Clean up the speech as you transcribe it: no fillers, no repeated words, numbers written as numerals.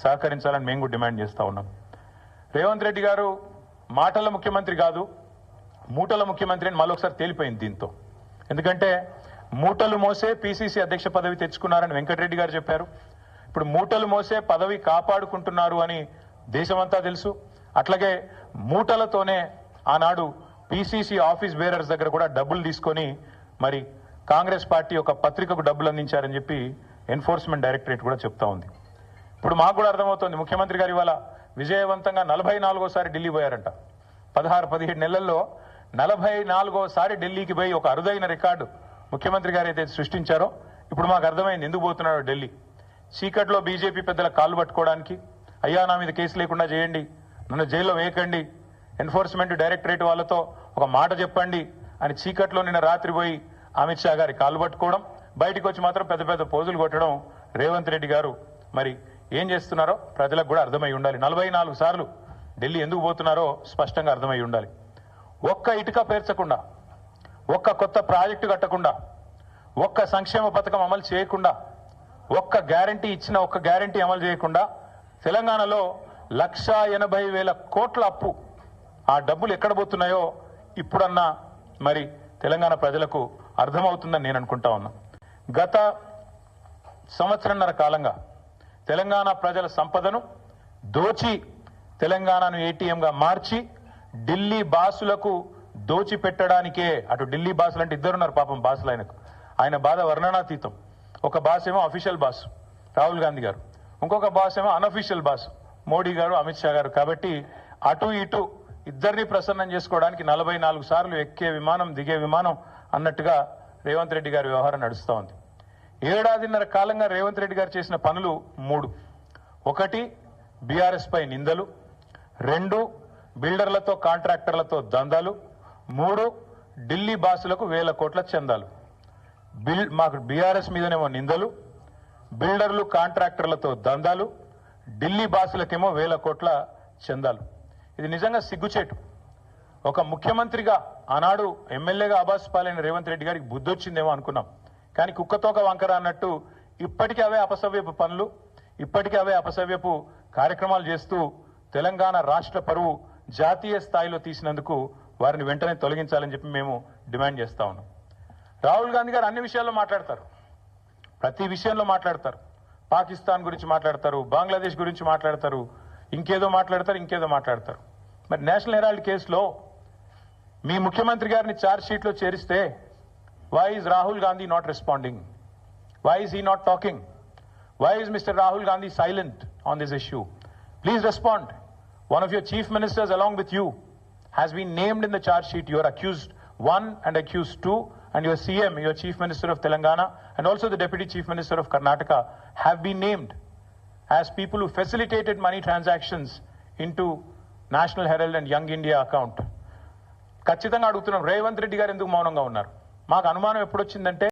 సహకరించాలని మేము కూడా డిమాండ్ చేస్తా ఉన్నాం. రేవంత్ రెడ్డి గారు మాటల ముఖ్యమంత్రి కాదు, మూటల ముఖ్యమంత్రి అని మళ్ళొకసారి తేలిపోయింది దీంతో. ఎందుకంటే మూటలు మోసే పిసిసి అధ్యక్ష పదవి తెచ్చుకున్నారని వెంకటరెడ్డి గారు చెప్పారు. ఇప్పుడు మూటలు మోసే పదవి కాపాడుకుంటున్నారు అని దేశమంతా తెలుసు. అట్లాగే మూటలతోనే ఆనాడు పిసిసి ఆఫీస్ బేరర్స్ దగ్గర కూడా డబ్బులు తీసుకొని మరి కాంగ్రెస్ పార్టీ ఒక పత్రికకు డబ్బులు అందించారని చెప్పి ఎన్ఫోర్స్మెంట్ డైరెక్టరేట్ కూడా చెప్తా ఉంది. ఇప్పుడు మాకు కూడా అర్థమవుతోంది, ముఖ్యమంత్రి గారు ఇవాళ విజయవంతంగా 44సారి ఢిల్లీ పోయారంట. 16-17 నెలల్లో 44సారి ఢిల్లీకి పోయి ఒక అరుదైన రికార్డు ముఖ్యమంత్రి గారు అయితే సృష్టించారో ఇప్పుడు మాకు అర్థమైంది ఎందుకు పోతున్నాడో ఢిల్లీ. చీకట్లో బీజేపీ పెద్దల కాళ్ళు పట్టుకోవడానికి, అయ్యా నా మీద కేసు లేకుండా చేయండి, నన్ను జైల్లో వేయకండి, ఎన్ఫోర్స్మెంట్ డైరెక్టరేట్ వాళ్ళతో ఒక మాట చెప్పండి అని చీకట్లో నిన్న రాత్రి పోయి అమిత్ షా గారి కాళ్ళు పట్టుకోవడం, బయటకు వచ్చి మాత్రం పెద్ద పెద్ద పోజులు కొట్టడం రేవంత్ రెడ్డి గారు మరి ఏం చేస్తున్నారో ప్రజలకు కూడా అర్థమై ఉండాలి. 44 సార్లు ఢిల్లీ ఎందుకు పోతున్నారో స్పష్టంగా అర్థమై ఉండాలి. ఒక్క ఇటుక పేర్చకుండా, ఒక్క కొత్త ప్రాజెక్టు కట్టకుండా, ఒక్క సంక్షేమ పథకం అమలు చేయకుండా, ఒక్క గ్యారంటీ ఇచ్చిన ఒక్క గ్యారంటీ అమలు చేయకుండా తెలంగాణలో 1,80,000 కోట్ల అప్పు. ఆ డబ్బులు ఎక్కడ పోతున్నాయో ఇప్పుడన్నా మరి తెలంగాణ ప్రజలకు అర్థమవుతుందని నేను అనుకుంటా ఉన్నా. గత సంవత్సరన్నర కాలంగా తెలంగాణ ప్రజల సంపదను దోచి తెలంగాణను ఏటీఎంగా మార్చి ఢిల్లీ బాసులకు దోచి పెట్టడానికే, అటు ఢిల్లీ బాసులు అంటే ఇద్దరున్నారు పాపం బాసులు, ఆయన బాధ వర్ణనాతీతం. ఒక బాస్ ఏమో అఫీషియల్ బాస్ రాహుల్ గాంధీ గారు, ఇంకొక బాస్ ఏమో అన్అఫీషియల్ బాస్ మోడీ గారు, అమిత్ షా గారు. కాబట్టి అటు ఇటు ఇద్దరిని ప్రసన్నం చేసుకోవడానికి 44 సార్లు ఎక్కే విమానం దిగే విమానం అన్నట్టుగా రేవంత్ రెడ్డి గారి వ్యవహారం నడుస్తూ ఉంది. 7.5 కాలంగా రేవంత్ రెడ్డి గారు చేసిన పనులు 3. 1 బీఆర్ఎస్ పై నిందలు, 2 బిల్డర్లతో కాంట్రాక్టర్లతో దందాలు, 3 ఢిల్లీ బాసులకు 1000 కోట్ల చందాలు. మాకు బీఆర్ఎస్ మీదనేమో నిందలు, బిల్డర్లు కాంట్రాక్టర్లతో దందాలు, ఢిల్లీ బాసులకేమో 1000 కోట్ల చందాలు. ఇది నిజంగా సిగ్గుచేటు. ఒక ముఖ్యమంత్రిగా ఆనాడు ఎమ్మెల్యేగా అబాస్పాలైన రేవంత్ రెడ్డి గారికి బుద్ధి వచ్చిందేమో అనుకున్నాం. కానీ కుక్కతోక వంకర అన్నట్టు ఇప్పటికీ అవే అపసవ్యపు పనులు, ఇప్పటికీ అవే అపసవ్యపు కార్యక్రమాలు చేస్తూ తెలంగాణ రాష్ట్ర పరువు జాతీయ స్థాయిలో తీసినందుకు వారిని వెంటనే తొలగించాలని చెప్పి మేము డిమాండ్ చేస్తా ఉన్నాం. రాహుల్ గాంధీ గారు అన్ని విషయాల్లో మాట్లాడతారు, ప్రతి విషయంలో మాట్లాడతారు. పాకిస్తాన్ గురించి మాట్లాడతారు, బంగ్లాదేశ్ గురించి మాట్లాడతారు, ఇంకేదో మాట్లాడతారు. మరి నేషనల్ హెరాల్డ్ కేసులో మీ ముఖ్యమంత్రి గారిని ఛార్జ్ షీట్లో చేరిస్తే why is Rahul Gandhi not responding? Why is he not talking? Why is Mr. Rahul Gandhi silent on this issue? Please respond. One of your chief ministers along with you has been named in the charge sheet. You are accused 1 and accused 2, and your CM, your chief minister of Telangana, and also the deputy chief minister of Karnataka have been named as people who facilitated money transactions into National Herald and Young India account. ఖచ్చితంగా అడుగుతున్నాం, రేవంత్ రెడ్డి గారు ఎందుకు మౌనంగా ఉన్నారు? మాకు అనుమానం ఎప్పుడు వచ్చిందంటే